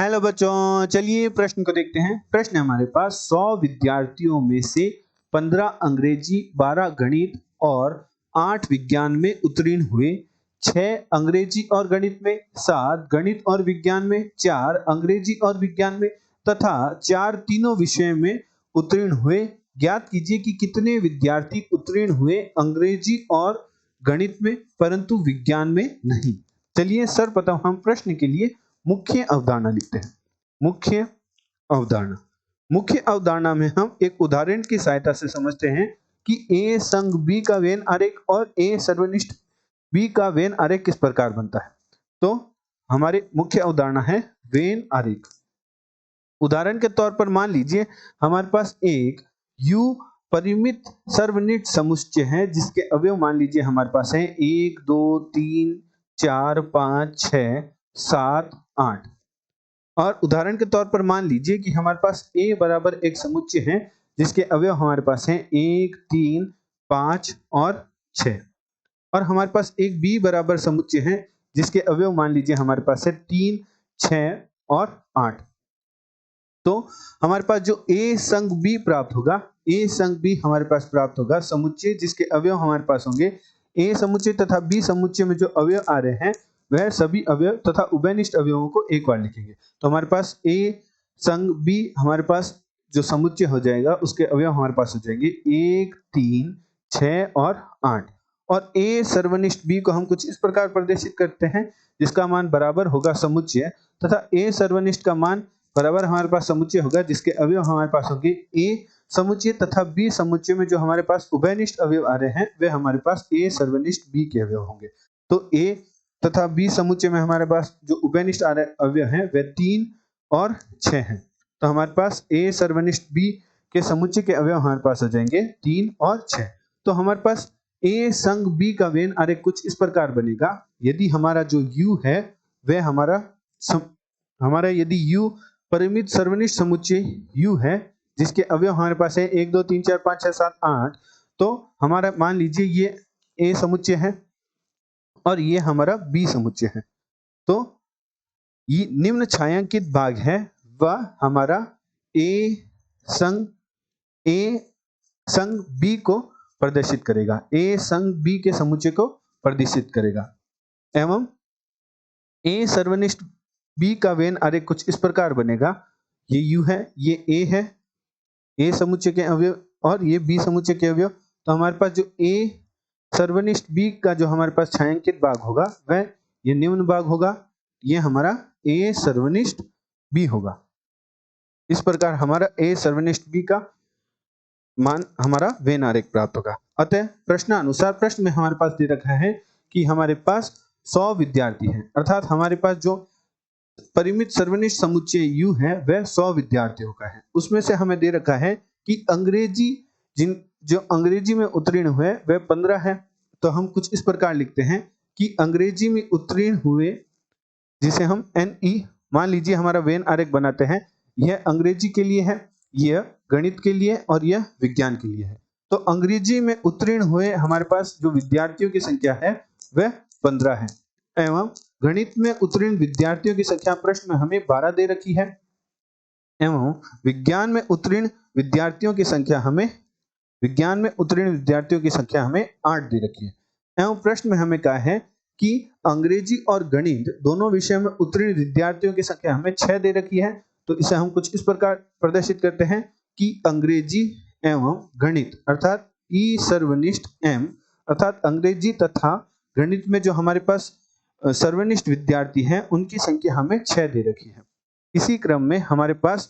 Hello बच्चों, चलिए प्रश्न को देखते हैं। प्रश्न है हमारे पास 100 विद्यार्थियों में से 15 अंग्रेजी, 12 गणित और 8 विज्ञान में उत्तीर्ण हुए। 6 अंग्रेजी और गणित में, 7 गणित और विज्ञान में, 4 अंग्रेजी और विज्ञान में तथा 4 तीनों विषय में उत्तीर्ण हुए। ज्ञात कीजिए कि कितने विद्यार्थी उत्तीर्ण हुए अंग्रेजी और गणित में परंतु विज्ञान में नहीं। चलिए सर्वप्रथम हम प्रश्न के लिए मुख्य अवधारणा लिखते हैं। मुख्य अवधारणा, मुख्य अवधारणा में हम एक उदाहरण की सहायता से समझते हैं कि ए संग बी का वेन आरेख और ए सर्वनिष्ठ बी का वेन आरेख किस प्रकार बनता है। तो हमारे मुख्य अवधारणा है वेन आरेख। उदाहरण के तौर पर मान लीजिए हमारे पास एक U परिमित सर्वनिष्ठ समुच्चय है जिसके अवयव मान लीजिए हमारे पास है 1 2 3 4 5 6 7 8। और उदाहरण के तौर पर मान लीजिए कि हमारे पास A बराबर एक समुच्चय है जिसके अवयव हमारे पास हैं 1 3 5 और 6। और हमारे पास एक B बराबर समुच्चय है जिसके अवयव मान लीजिए हमारे पास है 3 6 और 8। तो हमारे पास जो A संग B प्राप्त होगा, A संग B हमारे पास प्राप्त होगा समुच्चय जिसके अवयव हमारे पास होंगे A समुच्चय तथा B समुच्चय में जो अवयव आ रहे हैं वह सभी अवयव तथा उभयनिष्ठ अवयवों को एक बार लिखेंगे। तो हमारे पास A संग B हमारे पास जो समुच्चय हो जाएगा उसके अवयव हमारे पास हो जाएंगे 1 3 6 और 8। और A सर्वनिष्ठ B को हम कुछ इस प्रकार प्रदर्शित करते हैं जिसका मान बराबर होगा समुच्चय तथा A सर्वनिष्ठ का मान बराबर हमारे पास समुच्चय होगा जिसके अवयव हमारे पास होंगे A समुच्चय तथा B समुच्चय में जो हमारे पास उभयनिष्ठ अवयव आ रहे हैं वे हमारे पास A सर्वनिष्ठ B के अवयव होंगे। तो A तथा B समुच्चय में हमारे पास जो उभयनिष्ठ आ रहे अवयव हैं वे 3 और 6 हैं। तो हमारे पास A सर्वनिष्ठ B के समुच्चय के अवयव हमारे पास हो जाएंगे 3 और 6। तो हमारे पास A संग B का वेन आरेख कुछ इस प्रकार बनेगा। यदि हमारा जो U है वह हमारा यदि U परिमित सर्वनिष्ठ समुच्चय U है जिसके अवयव हमारे पास है 1 2 3 4 5 6 7 8। तो हमारा मान लीजिए ये A समुच्चय है और ये हमारा B समुच्चय है। तो ये निम्न छायांकित भाग है वह हमारा A संग B को प्रदर्शित करेगा, A संग B के समुच्चय को प्रदर्शित करेगा। एवं A सर्वनिष्ठ B का वेन आरेख कुछ इस प्रकार बनेगा। ये U है, ये A है, A समुच्चय के अवयव और ये B समुच्चय के अवयव। तो हमारे पास जो A सर्वनिष्ठ B का जो हमारे पास छायांकित भाग होगा वह ये निम्न भाग होगा, ये हमारा A सर्वनिष्ठ B होगा। इस प्रकार हमारा A सर्वनिष्ठ B का मान हमारा वेन आरेख प्राप्त होगा। अतः प्रश्नानुसार प्रश्न में हमारे पास दे रखा है कि हमारे पास 100 विद्यार्थी हैं, अर्थात हमारे पास जो परिमित सर्वनिष्ठ समुच्चय U है वह 100 विद्यार्थियों का है। उसमें से हमें दे रखा है कि अंग्रेजी जो अंग्रेजी में उत्तीर्ण हुए वह 15 है। तो हम कुछ इस प्रकार लिखते हैं कि अंग्रेजी में उत्तीर्ण हुए जिसे हम NE मान लीजिए हमारा वेन आरेख बनाते हैं। यह अंग्रेजी के लिए है, यह गणित के लिए और यह विज्ञान के लिए है। तो अंग्रेजी में उत्तीर्ण हुए हमारे पास जो विद्यार्थियों की संख्या है वह 15 है। एवं गणित में उत्तीर्ण विद्यार्थियों की संख्या प्रश्न में हमें 12 दे रखी है। एवं विज्ञान में उत्तीर्ण विद्यार्थियों की संख्या हमें 8 दे रखी है। एवं प्रश्न में हमें कहा है कि अंग्रेजी और गणित दोनों विषय में उत्तीर्ण विद्यार्थियों की संख्या हमें 6 दे रखी है। तो इसे हम कुछ इस प्रकार प्रदर्शित करते हैं कि अंग्रेजी एवं गणित अर्थात E सर्वनिष्ठ M अर्थात अंग्रेजी तथा गणित में जो हमारे पास सर्वनिष्ठ विद्यार्थी हैं उनकी संख्या हमें 6 दे रखी है। इसी क्रम में हमारे पास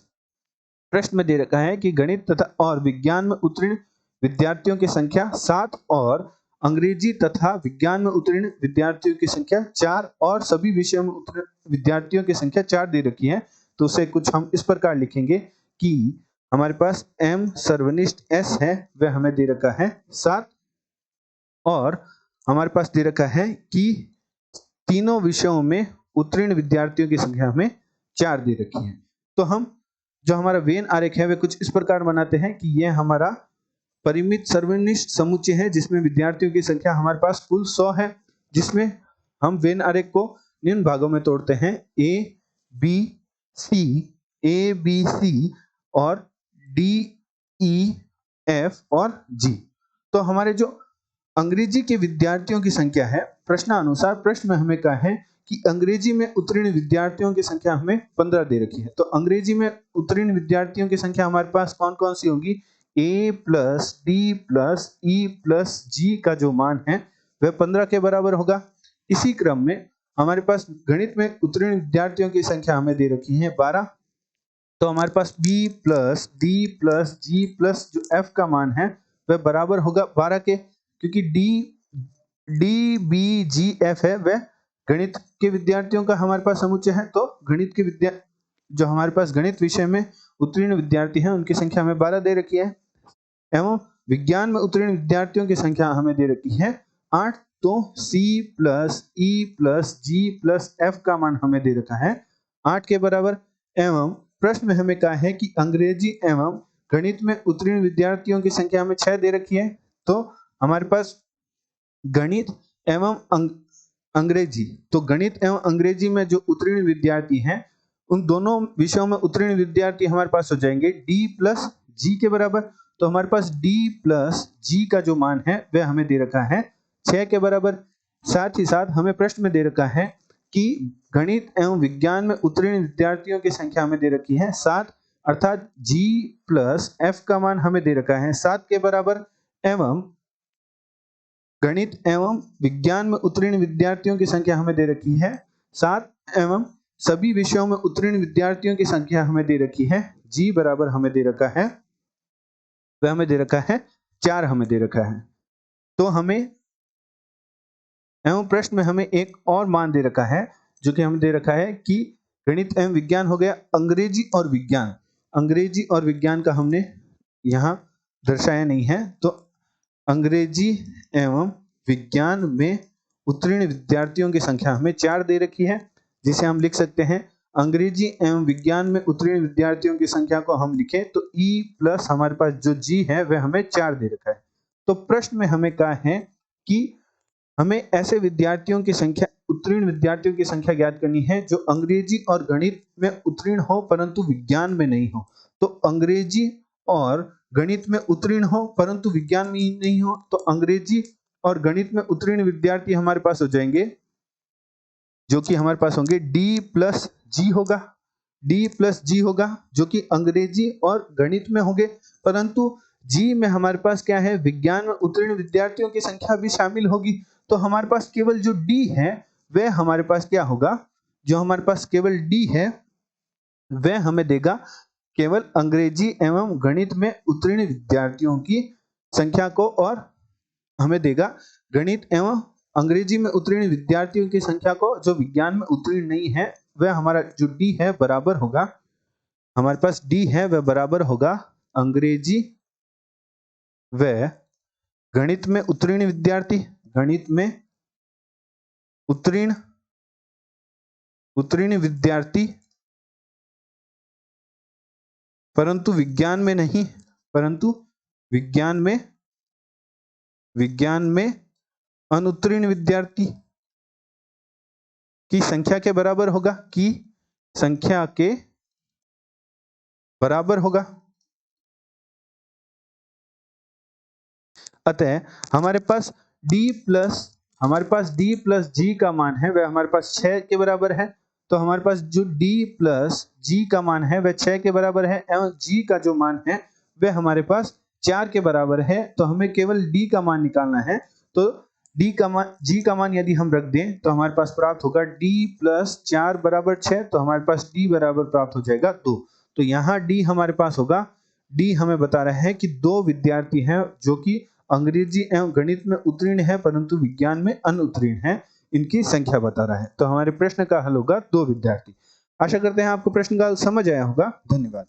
प्रश्न में दे रखा है कि गणित तथा और विज्ञान में उत्तीर्ण विद्यार्थियों की संख्या 7 और अंग्रेजी तथा विज्ञान में उत्तीर्ण विद्यार्थियों की संख्या 4 और सभी विषयों में उत्तीर्ण विद्यार्थियों की संख्या 4 दे रखी है। तो उसे कुछ हम इस प्रकार लिखेंगे कि हमारे पास M सर्वनिष्ठ S है वह हमें दे रखा है 7 और हमारे पास दे रखा है कि तीनों विषयों में उत्तीर्ण विद्यार्थियों की संख्या हमें 4 दे रखी है। तो हम जो हमारा वेन आरेख है वह कुछ इस प्रकार बनाते हैं कि यह हमारा परिमित सर्वनिष्ठ समुच्चय है जिसमें विद्यार्थियों की संख्या हमारे पास कुल 100 है, जिसमें हम वेन आरेख को निम्न भागों में तोड़ते हैं A, B, C, A B C और डी ई एफ और जी। तो हमारे जो अंग्रेजी के विद्यार्थियों की संख्या है, प्रश्नानुसार प्रश्न में हमें कहा है कि अंग्रेजी में उत्तीर्ण विद्यार्थियों की संख्या हमें 15 दे रखी है। तो अंग्रेजी में उत्तीर्ण विद्यार्थियों की संख्या हमारे पास कौन कौन सी होगी? A plus D plus E plus G का जो मान है वह 15 के बराबर होगा। इसी क्रम में हमारे पास गणित में उत्तीर्ण विद्यार्थियों की संख्या हमें दे रखी है 12। तो हमारे पास बी प्लस डी प्लस जी प्लस जो एफ का मान है वह बराबर होगा 12 के, क्योंकि डी बी जी एफ है वह गणित के विद्यार्थियों का हमारे पास समुच्चय है। तो गणित के जो हमारे पास गणित विषय में उत्तीर्ण विद्यार्थी हैं उनकी संख्या हमें 12 दे रखी है, एवं विज्ञान में उत्तीर्ण विद्यार्थियों की संख्या हमें दे रखी है 8। तो सी प्लस ई प्लस जी प्लस एफ का मान हमें दे रखा है 8 के बराबर। एवं प्रश्न में हमें कहा है कि अंग्रेजी एवं गणित में उत्तीर्ण विद्यार्थियों की संख्या हमें 6 दे रखी है। तो हमारे पास गणित एवं अंग्रेजी, तो गणित एवं अंग्रेजी में जो उत्तीर्ण विद्यार्थी हैं उन दोनों विषयों में उत्तीर्ण विद्यार्थी हमारे पास हो जाएंगे डी प्लस जी के बराबर। तो हमारे पास डी प्लस जी का जो मान है वह हमें दे रखा है 6 के बराबर। साथ ही साथ हमें प्रश्न में दे रखा है कि गणित एवं विज्ञान में उत्तीर्ण विद्यार्थियों की संख्या हमें दे रखी है 7, अर्थात जी प्लस एफ का मान हमें दे रखा है 7 के बराबर। एवं गणित एवं विज्ञान में उत्तीर्ण विद्यार्थियों की संख्या हमें दे रखी है 7, एवं सभी विषयों में उत्तीर्ण विद्यार्थियों की संख्या हमें दे रखी है जी बराबर हमें दे रखा है, वह हमें दे रखा है 4 हमें दे रखा है। तो हमें एवं प्रश्न में हमें एक और मान दे रखा है जो कि हमें दे रखा है कि गणित एवं विज्ञान हो गया अंग्रेजी और विज्ञान। अंग्रेजी और विज्ञान का हमने यहाँ दर्शाया नहीं है। तो अंग्रेजी एवं विज्ञान में उत्तीर्ण विद्यार्थियों की संख्या हमें 4 दे रखी है, जिसे हम लिख सकते हैं अंग्रेजी एवं विज्ञान में उत्तीर्ण विद्यार्थियों की संख्या को हम लिखें तो ई प्लस हमारे पास जो जी है वह हमें 4 दे रखा है। तो प्रश्न में हमें कहा है कि हमें ऐसे विद्यार्थियों की संख्या, उत्तीर्ण विद्यार्थियों की संख्या ज्ञात करनी है जो अंग्रेजी और गणित में उत्तीर्ण हो परंतु विज्ञान में नहीं हो। तो अंग्रेजी और गणित में उत्तीर्ण हो परंतु विज्ञान में ही नहीं हो, तो अंग्रेजी और गणित में उत्तीर्ण विद्यार्थी हमारे पास हो जाएंगे जो कि हमारे पास होंगे डी प्लस जी होगा, डी प्लस जी होगा जो कि अंग्रेजी और गणित में होंगे, परंतु जी में हमारे पास क्या है, विज्ञान में उत्तीर्ण विद्यार्थियों की संख्या भी शामिल होगी। तो हमारे पास केवल जो डी है वह हमारे पास क्या होगा, जो हमारे पास केवल डी है वह हमें देगा केवल अंग्रेजी एवं गणित में उत्तीर्ण विद्यार्थियों की संख्या को, और हमें देगा गणित एवं अंग्रेजी में उत्तीर्ण विद्यार्थियों की संख्या को। जो विज्ञान में उत्तीर्ण नहीं है वह हमारा जो डी है बराबर होगा, हमारे पास डी है वह बराबर होगा अंग्रेजी व गणित में उत्तीर्ण विद्यार्थी, गणित में उत्तीर्ण विद्यार्थी परंतु विज्ञान में नहीं, परंतु विज्ञान में अनुत्तीर्ण विद्यार्थी की संख्या के बराबर होगा, की संख्या के बराबर होगा। अतः हमारे पास डी प्लस जी का मान है वह हमारे पास 6 के बराबर है। तो हमारे पास जो डी प्लस जी का मान है वह 6 के बराबर है एवं जी का जो मान है वह हमारे पास 4 के बराबर है। तो हमें केवल डी का मान निकालना है। तो डी का मान, जी का मान यदि हम रख दें तो हमारे पास प्राप्त होगा डी प्लस 4 बराबर 6। तो हमारे पास डी बराबर प्राप्त हो जाएगा 2। तो यहाँ डी हमारे पास होगा, डी हमें बता रहा है कि 2 विद्यार्थी हैं जो कि अंग्रेजी एवं गणित में उत्तीर्ण है परंतु विज्ञान में अनुत्तीर्ण है, इनकी संख्या बता रहा है। तो हमारे प्रश्न का हल होगा 2 विद्यार्थी। आशा करते हैं आपको प्रश्न का समझ आया होगा। धन्यवाद।